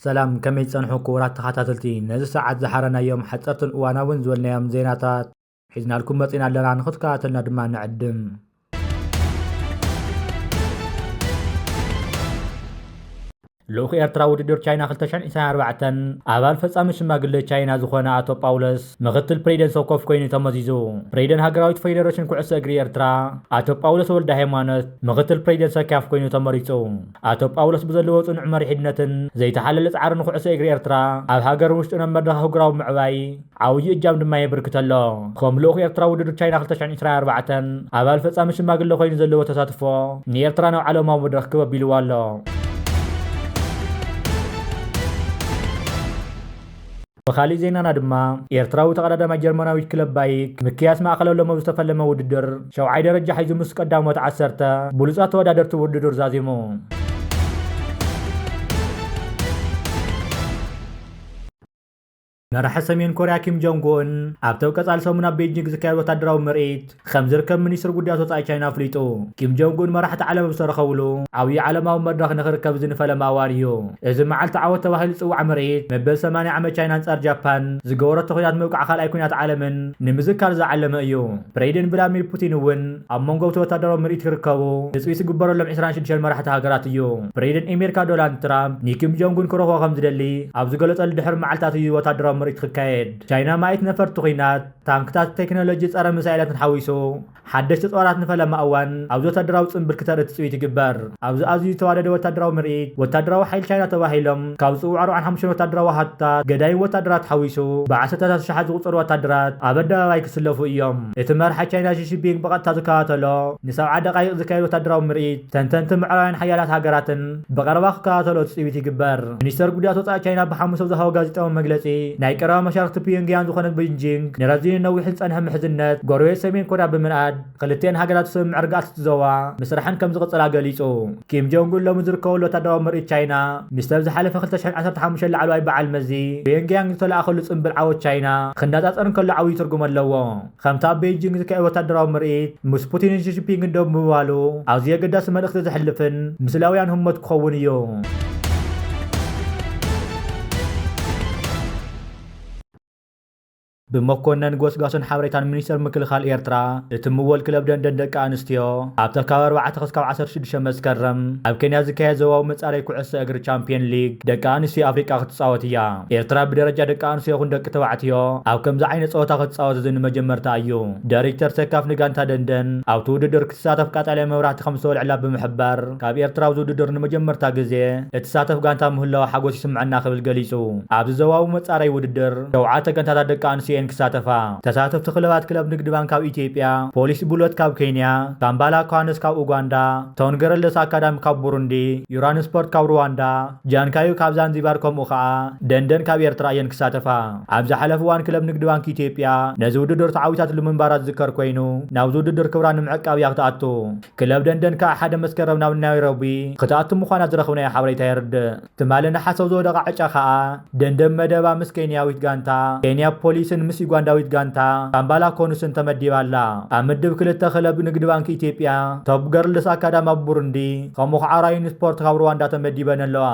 ሰላም ከመይ ጸንሑ ክቡራት ተኸታተልቲ ነዚ ሰዓት ዝሓረናዮም ሓጸርትን እዋናውን ዝበልናዮም ዜናታት ሒዝናልኩም መጺና ኣለና ንኽትከታተልና ድማ ንዕድም። ልኡኽ ኤርትራ ውድድር ቻይና 2024 ኣባል ፈጻሚ ሽማግለ ቻይና ዝኾነ ኣቶ ጳውሎስ ምክትል ፕሬዚደንት ሰኮፍ ኮይኑ ተመዚዙ። ፕሬዚደንት ሃገራዊት ፌደሬሽን ኩዕሶ እግሪ ኤርትራ ኣቶ ጳውሎስ ወልደ ሃይማኖት ምክትል ፕሬዚደንት ሰካፍ ኮይኑ ተመሪጹ። ኣቶ ጳውሎስ ብዘለዎ ጽኑዕ መሪሕነትን ዘይተሓለለ ጻዕሪ ንኩዕሶ እግሪ ኤርትራ ኣብ ሃገር ውሽጢ መድረኽ ኣህጉራዊ ምዕባይ ዓብዪ እጃም ድማ የብርክት ኣሎ። ከም ልኡኽ ኤርትራ ውድድር ቻይና 2024 ኣባል ፈጻሚ ሽማግለ ኮይኑ ዘለዎ ተሳትፎ ንኤርትራ ናብ ዓለማዊ መድረኽ ክበቢልዎ ኣሎ። በኻሊ ዜናና ድማ ኤርትራዊ ተቀዳዳማይ ጀርመናዊት ክለብ ባይክ ምክያስ ማእኸለሎም ዝተፈለመ ውድድር 7ይ ደረጃ ሒዙ ምስ ቀዳሞት 10 ብሉጻት ተወዳደርቲ ውድድር ዛዚሙ። መራሒ ሰሜን ኮርያ ኪም ጆንግ ኡን ኣብ ተውቀጻሊ ሰሙን ኣብ ቤጂንግ ዝካየድ ወታደራዊ ምርኢት ከም ዝርከብ ሚኒስትር ጉዳያት ወጻኢ ቻይና ኣፍሊጡ። ኪም ጆንግ ኡን መራሕቲ ዓለም ዝተረኸብሉ ዓብዪ ዓለማዊ መድረኽ ንኽርከብ ዝንፈለመ እዋን እዩ። እዚ መዓልቲ ዓወት ተባሂሉ ዝጽዋዕ ምርኢት መበል 80 ዓመት ቻይና አንጻር ጃፓን ዝገበረቶ ኩናት ምውቃዕ ካልኣይ ኩናት ዓለምን ንምዝካር ዝዓለመ እዩ። ፕሬዚደንት ቭላድሚር ፑቲን እውን ኣብ መንጎ ወታደራዊ ምርኢት ክርከቡ ንጽቢት ዝግበረሎም 26 መራሕቲ ሃገራት እዩ። ፕሬዚደንት ኣሜሪካ ዶናልድ ትራምፕ ንኪም ጆንግ ኡን ክረኽቦ ከም ዝደሊ ኣብ ዝገለጸሉ ድሕሪ መዓልታት እዩ ወታደራዊ ምርኢት ክካየድ። ቻይና ማይት ነፈርቲ ኩናት ታንክታት ቴክኖሎጂ ጸረ ሚሳኤላትን ሓዊሱ ሓደሽቲ ጦራት ንፈለማ እዋን ኣብዚ ወታደራዊ ጽምብል ክተርኢ ትጽቢት ይግበር። ኣብዚ ኣዝዩ ዝተዋደደ ወታደራዊ ምርኢት ወታደራዊ ሓይል ቻይና ተባሂሎም ካብ ዝጽውዑ 45 ወታደራዊ ሃድታት ገዳይ ወታደራት ሓዊሱ ብዓሰርተታት ሽሓት ዝቝጸሩ ወታደራት ኣብ ኣደባባይ ክስለፉ እዮም። እቲ መራሒ ቻይና ሺ ጂንፒንግ ብቐጥታ ዝከታተሎ ን70 ደቓይቕ ዝካየድ ወታደራዊ ምርኢት ተንተንቲ ምዕራባውያን ሓያላት ሃገራትን ብቐረባ ክከታተሎ ትጽቢት ይግበር። ሚኒስተር ጉዳያት ወጻኢ ቻይና ብሓሙስ ዝሃቦ ጋዜጣዊ መግለጺ ናይ ቀረባ መሻርክቲ ፒዮንግያንግ ዝኾነት ቤጂንግ ንረዚን ነዊሕ ዝጸንሐ ምሕዝነት ጎረቤት ሰሜን ኮርያ ብምንኣድ ክልተን ሃገራት ስምምዕ ዕርጋት ትዘዋ ምስራሕን ከም ዝቕጽላ ገሊጹ። ኪም ጆንግ ኡን ሎሚ ዝርከበሉ ወታደራዊ ምርኢት ቻይና ምስቲ ዝሓለፈ 2015 ላዕለዋይ በዓል መዚ ፒዮንግያንግ ዝተለኣኸሉ ጽምብል ዓወት ቻይና ክነጻጸር ከሎ ዓብዪ ትርጉም ኣለዎ። ከምቲ ኣብ ቤጂንግ ዝካየድ ወታደራዊ ምርኢት ምስ ፑቲንን ሺ ጂንፒንግ ደው ምባሉ ኣዝዩ ኣገዳሲ መልእኽቲ ዘሕልፍን ምስላውያን ህሞት ክኸውን እዩ። ብመኮነን ጎስጓሶን ሓበሬታን ሚኒስተር ምክልኻል ኤርትራ እቲ ምወል ክለብ ደንደን ደቂ ኣንስትዮ ኣብ ተካብ 4-16 መስከረም ኣብ ኬንያ ዝካየድ ዞባዊ መጻረይ ኩዕሶ እግሪ ቻምፒየን ሊግ ደቂ ኣንስትዮ ኣፍሪቃ ክትጻወት እያ። ኤርትራ ብደረጃ ደቂ ኣንስትዮ ይኹን ደቂ ተባዕትዮ ኣብ ከምዚ ዓይነት ፀወታ ክትጻወት እዚ ንመጀመርታ እዩ። ዳይሬክተር ሰካፍ ንጋንታ ደንደን ኣብቲ ውድድር ክትሳተፍ ቀጠልያ መብራህቲ ከም ዝተወልዕላ ብምሕባር ካብ ኤርትራ ኣብዚ ውድድር ንመጀመርታ ግዜ እትሳተፍ ጋንታ ምህላዋ ሓጎስ ይስምዐና ክብል ገሊጹ። ኣብዚ ዞባዊ መጻረይ ውድድር 7 ጋንታታት ደቂ ኣንስትዮ ክሳተፋ ተሳተፍቲ ክለባት ክለብ ንግዲ ባንክ ካብ ኢትዮጵያ፣ ፖሊስ ቡሎት ካብ ኬንያ፣ ካምባላ ኳነስ ካብ ኡጋንዳ፣ ተውንገረለስ አካዳሚ ካብ ቡሩንዲ፣ ዩራን ስፖርት ካብ ሩዋንዳ፣ ጃንካዩ ካብ ዛንዚባር ከምኡ ከዓ ደንደን ካብ ኤርትራ እየን ክሳተፋ። ኣብ ዝሓለፈ እዋን ክለብ ንግዲ ባንክ ኢትዮጵያ ነዚ ውድድር ተዓዊታት ንምንባራት ዝከር ኮይኑ ናብዚ ውድድር ክብራ ንምዕቃብ እያ ክትኣቱ። ክለብ ደንደን ከዓ 1 መስከረም ናብ ናይሮቢ ክትኣቱ ምዃና ዝረኽብናዮ ሓበሬታ የርድእ። ትማሊ ናሓሰብ ዝወደቐ ዕጫ ከዓ ደንደን መደባ ምስ ኬንያዊት ጋንታ፣ ኬንያ ፖሊስን ምስ ዩጋንዳዊት ጋንታ ካምባላ ኮኑስን ተመዲባላ። ኣብ ምድብ 2 ክለብ ንግዲ ባንክ ኢትዮጵያ ቶፕ ገርልስ አካዳሚ ኣብ ቡሩንዲ ከምኡ ከዓ ራይን ስፖርት ካብ ሩዋንዳ ተመዲበን ኣለዋ።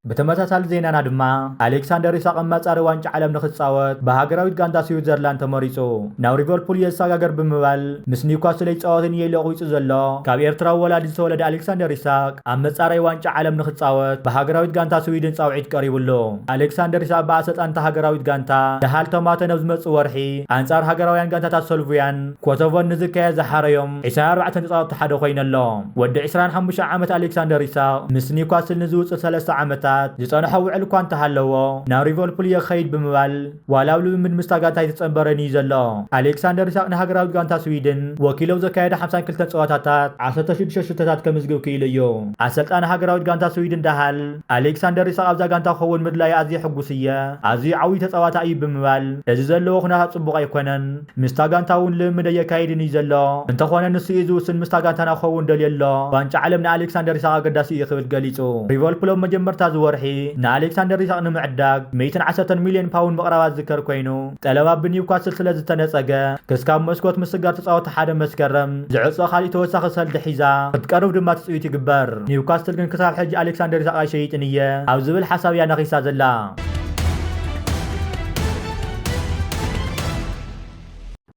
በተመሳሳሊ ዜናና ድማ አሌክሳንደር ኢሳቅ መጻረይ ዋንጫ ዓለም ንኽጻወት በሃገራዊት ጋንታ ስዊዘርላንድ ተመሪጹ። ናብ ሊቨርፑል የሰጋገር ብምባል ምስ ኒውካስል ይጻወትን የለቑይጹ ዘሎ ካብ ኤርትራ ወላዲ ዝተወለደ አሌክሳንደር ኢሳቅ ኣብ መጻረይ ዋንጫ ዓለም ንኽጻወት በሃገራዊት ጋንታ ስዊድን ጻውዒት ቀሪቡሉ። አሌክሳንደር ኢሳቅ በኣሰልጣንቲ ሃገራዊት ጋንታ ደሃል ቶማተ ናብ ዝመጽእ ወርሒ አንጻር ሃገራውያን ጋንታታት ሶልቪያን ኮሶቮን ንዝካየድ ዝሓረዮም 24 ተጻወትቲ ሓደ ኮይኑ ኣሎ። ወዲ 25 ዓመት አሌክሳንደር ኢሳቅ ምስ ኒውካስል ንዝውጽእ 3 ዓመታት ዝጸንሐ ውዕል እኳ እንተሃለዎ ናብ ሊቨርፑል የኸይድ ብምባል ዋላው ልምምድ ምስ ጋንታ ይተጸንበረን እዩ ዘሎ። አሌክሳንደር ኢሳቅ ንሃገራዊት ጋንታ ስዊድን ወኪለው ዘካየደ 52 ጸወታታት 16 ሽቶታት ከምዝግብ ክኢሉ እዩ። ኣሰልጣኒ ሃገራዊት ጋንታ ስዊድን ዳሃል አሌክሳንደር ኢሳቅ ኣብዛ ጋንታ ክኸውን ምድላይ ኣዝዩ ሕጉስ እየ፣ ኣዝዩ ዓብዪ ተጻዋታ እዩ ብምባል እዚ ዘለዎ ኩነታት ጽቡቕ ኣይኮነን፣ ምስታ ጋንታ እውን ልምምድ የካይድን እዩ ዘሎ፣ እንተኾነ ንሱ እዩ ዝውስን ምስታ ጋንታ ክኸውን ደልየሎ ዋንጫ ዓለም ንአሌክሳንደር ኢሳቅ ኣገዳሲ እዩ ክብል ገሊጹ። ሊቨርፑል መጀመርታ ወርሒ ንኣሌክሳንደር ኢሳቅ ንምዕዳግ 110 ሚልዮን ፓውንድ መቕረባ ዝከር ኮይኑ ጠለባ ብኒውካስል ስለ ዝተነፀገ ክስካብ መስኮት ምስጋር ተፃወተ ሓደ መስከረም ዝዕፆ ካሊእ ተወሳኺ ሰልዲ ሒዛ ክትቀርብ ድማ ትፅኢት ይግበር ኒውካስል ግን ክሳብ ሕጂ ኣሌክሳንደር ኢሳቅ ኣይሸይጥን እየ ኣብ ዝብል ሓሳብ እያ ነኺሳ ዘላ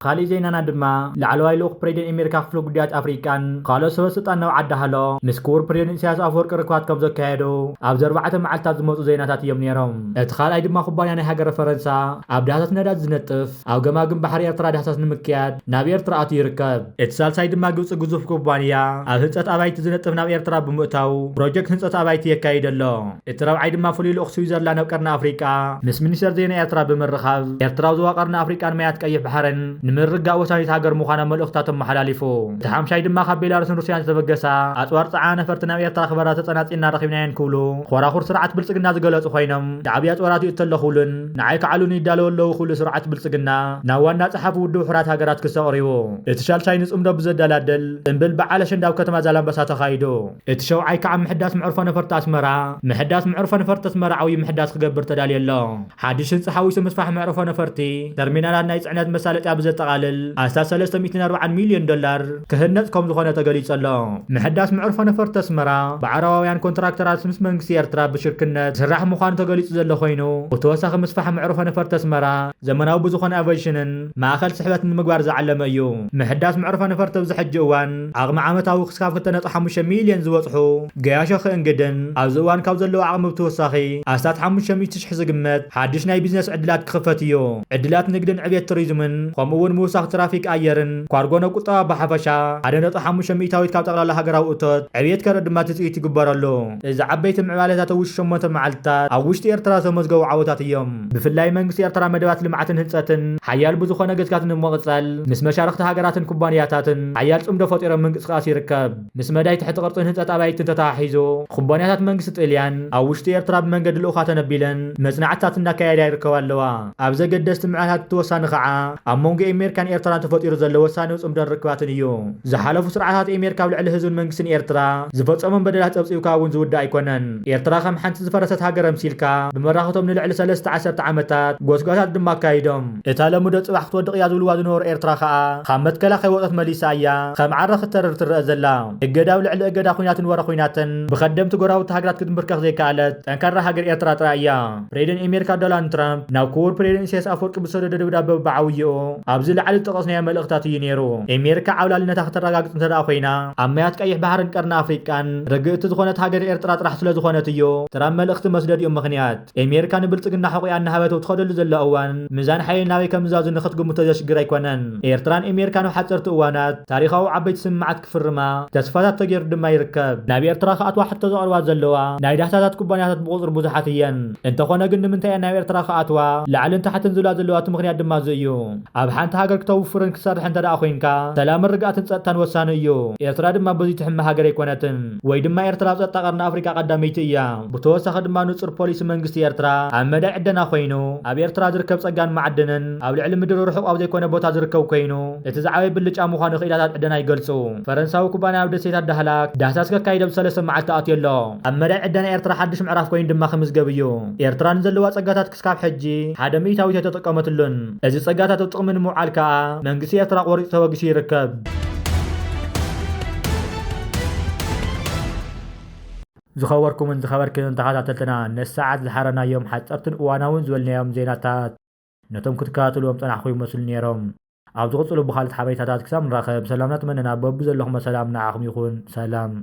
خالي زينانا دما لعلواي لوق بريدن امريكا خفلو قديات افريكان قالو سبسطان نو عدا هلو مسكور بريدن سياس افورق ركوات كم زكايدو اب 4 معلتات زموصو زيناتات يم نيروم اتخال اي دما كوبانيا ناي هاجر فرنسا اب داسات ندات زنطف او جماغم بحر ايرترا داسات نمكياد ناب ايرترا اتي يركب اتسال ساي دما غوص غزوف كوبانيا اب هنصت ابايت زنطف ناب ايرترا بمؤتاو بروجكت هنصت ابايت يكايدلو اتراو عي دما فليل اخ سويزرلاند نقرنا افريكا مس منستر زينا ايرترا بمرخاب ايرترا زواقرنا افريكان ميات قيح بحرن ንምርጋእ ወሳኒት ሃገር ምዃና መልእኽታት መሓላሊፉ ተሓምሻይ ድማ ካብ ቤላሩስን ሩስያን ዝተበገሳ ኣፅዋር ፀዓነ ነፈርቲ ናብ ኤርትራ ክበራ ተፀናፂና ረኺብናየን ክብሉ ኮራኹር ስርዓት ብልፅግና ዝገለጹ ኮይኖም ዳዕብያ ጦራት እተለኹሉን ንዓይ ከዓሉን ይዳለወ ኣለዉ ኩሉ ስርዓት ብልፅግና ናብ ዋና ፀሓፊ ውድብ ሕራት ሃገራት ክስ ተቕሪቡ እቲ ሻልሻይ ንፅምዶ ብዘዳላደል ፅምብል በዓል ኣሸንዳ ኣብ ከተማ ዛላምበሳ ተኻይዱ እቲ ሸውዓይ ከዓ ምሕዳስ ምዕርፎ ነፈርቲ ኣስመራ ምሕዳስ ምዕርፎ ነፈርቲ ኣስመራ ዓብዪ ምሕዳስ ክገብር ተዳልየ ኣሎ ሓድሽ ህንፂ ሓዊሱ ምስፋሕ ምዕርፎ ነፈርቲ ተርሚናላት ናይ ፅዕነት መሳለጥያ ብዘጠቓልል ኣስታት 340 ሚልዮን ዶላር ክህነፅ ከም ዝኾነ ተገሊጹ ኣሎ ምሕዳስ ምዕርፎ ነፈርቲ ኣስመራ ብዓረባውያን ኮንትራክተራት ምስ መንግስቲ ኤርትራ ብሽርክነት ዝስራሕ ምዃኑ ተገሊጹ ዘሎ ኮይኑ ብተወሳኺ ምስፋሕ ምዕርፎ ነፈርቲ ኣስመራ ዘመናዊ ብዝኾነ ኣቨይሽንን ማእኸል ስሕበት ንምግባር ዝዓለመ እዩ ምሕዳስ ምዕርፎ ነፈርቲ ኣብዚ ሕጂ እዋን ዓቕሚ ዓመታዊ ክስካብ 2.5 ሚልዮን ዝበፅሑ ገያሾ ክእንግድን ኣብዚ እዋን ካብ ዘለዎ ዓቕሚ ብተወሳኺ ኣስታት 500,000 ዝግመት ሓድሽ ናይ ቢዝነስ ዕድላት ክኽፈት እዩ ዕድላት ንግድን ዕብየት ቱሪዝምን ከምኡውን ምውሳኽ ትራፊክ ኣየርን ኳርጎነ ቁጠባ ብሓፈሻ 1.5 ሚእታዊት ካብ ጠቕላላ ሃገራዊ እቶት ዕብየት ከረ ድማ ትፅኢት ይግበረሉ እዚ ዓበይቲ ምዕባለታት ውሽጢ 8 መዓልትታት ኣብ ውሽጢ ኤርትራ ዘመዝገቡ ዓወታት እዮም ብፍላይ መንግስቲ ኤርትራ መደባት ልምዓትን ህንፀትን ሓያል ብዙኾነ ገዝካትን ንምቕፃል ምስ መሻርክቲ ሃገራትን ኩባንያታትን ሓያል ፅምዶ ፈጢሮም ምንቅስቃስ ይርከብ ምስ መዳይ ትሕቲ ቅርፅን ህንፀት ኣባይትን ተተሓሒዙ ኩባንያታት መንግስቲ ጣልያን ኣብ ውሽጢ ኤርትራ ብመንገዲ ልኡኻ ተነቢለን መፅናዕትታት እናካየዳ ይርከባ ኣለዋ ኣብ ዘገደስቲ ምዕባለታት ተወሳኒ ከዓ ኣብ ሞንጎ ኣሜሪካን ኤርትራን ተፈጢሩ ዘሎ ወሳኒ ፅምዶን ርክባትን እዩ ዝሓለፉ ስርዓታት ኣሜሪካ ኣብ ልዕሊ ህዝብን መንግስትን ኤርትራ ዝፈፀሞም በደላት ፀብፂብካ እውን ዝውዳእ ኣይኮነን ኤርትራ ከም ሓንቲ ዝፈረሰት ሃገር ምሲልካ ብመራኽቶም ንልዕሊ 13 ዓመታት ጎስጓሳት ድማ ኣካይዶም እታ ለሙዶ ፅባሕ ክትወድቕ እያ ዝብልዋ ዝነበሩ ኤርትራ ከዓ ካብ መትከላኸይ ወፀት መሊሳ እያ ከም ዓረ ክትተርር ትርአ ዘላ እገዳብ ልዕሊ እገዳ ኩናትን ወረ ኩናትን ብኸደምቲ ጎራውቲ ሃገራት ክትንብርከኽ ዘይከኣለት ጠንካራ ሃገር ኤርትራ ጥራይ እያ ፕሬዚደንት ኣሜሪካ ዶናልድ ትራምፕ ናብ ክቡር ፕሬዚደንት ኢሳያስ ኣፈወርቂ ብሰደዶ ደብዳቤ ብዓውይኡ ኣብዚ ላዕሊ ጠቐስናዮ መልእኽታት እዩ ነይሩ ኣሜሪካ ዓውላልነታ ክትረጋግፅ እንተደኣ ኮይና ኣብ ማያት ቀይሕ ባሕርን ቀርኒ ኣፍሪቃን ርግእቲ ዝኾነት ሃገር ኤርትራ ጥራሕ ስለ ዝኾነት እዩ ትራምፕ መልእኽቲ መስደድ እዮም ምኽንያት ኣሜሪካ ንብልፅግና ሕቑያ እናሃበተ ትኸደሉ ዘላ እዋን ሚዛን ሓይሊ ናበይ ከም ዝዛዙ ንኽትግምቶ ዘሽግር ኣይኮነን ኤርትራን ኣሜሪካን ኣብ ሓፀርቲ እዋናት ታሪኻዊ ዓበይቲ ስምምዓት ክፍርማ ተስፋታት ተገይሩ ድማ ይርከብ ናብ ኤርትራ ከኣትዋ ሕቶ ዘቕርባ ዘለዋ ናይ ዳህሳታት ኩባንያታት ብቁፅሪ ብዙሓት እየን እንተኾነ ግን ንምንታይ ናብ ኤርትራ ከኣትዋ ላዕልን ታሕትን ዝብላ ዘለዋ እቲ ምኽንያት ድማ እዚ እዩ ኣብ ሓንቲ ሃገር ክተውፍርን ክሰርሕ እንተደኣ ኮይንካ ሰላምን ርግኣትን ፀጥታን ወሳኒ እዩ ኤርትራ ድማ በዚ ትሕመ ሃገር ኣይኮነትን ወይ ድማ ኤርትራ ኣብ ፀጥታ ቀርኒ ኣፍሪቃ ቀዳመይቲ እያ ብተወሳኺ ድማ ንፁር ፖሊሲ መንግስቲ ኤርትራ ኣብ መዳይ ዕደና ኮይኑ ኣብ ኤርትራ ዝርከብ ፀጋን ማዕድንን ኣብ ልዕሊ ምድሪ ርሑቕ ኣብ ዘይኮነ ቦታ ዝርከብ ኮይኑ እቲ ዝዓበየ ብልጫ ምዃኑ ክኢላታት ዕደና ይገልጹ ፈረንሳዊ ኩባንያ ኣብ ደሴታት ዳህላክ ዳህሳስ ከካይደ ብ3 መዓልቲ ኣትዮ ኣሎ ኣብ መዳይ ዕደና ኤርትራ ሓድሽ ምዕራፍ ኮይኑ ድማ ክምዝገብ እዩ ኤርትራ ንዘለዋ ፀጋታት ክስካብ ሕጂ 1 ሚእታዊት ተጠቀመትሉን እዚ ፀጋታት ኣብ ጥቕሚ ንምውዓል ከዓ መንግስቲ ኤርትራ ቆሪፁ ተወጊሱ ይርከብ ዝኸበርኩምን ዝኸበርክን ተኸታተልትና ነሰዓት ዝሓረናዮም ሓፀርትን እዋናውን ዝበልናዮም ዜናታት ነቶም ክትከታተልዎም ፀናሕኹም ይመስሉ ነይሮም ኣብ ዝቕፅሉ ብኻልኦት ሓበሬታታት ክሳብ ንራኸብ ሰላምና ትመነና በቢ ዘለኹም ሰላም ንዓኹም ይኹን ሰላም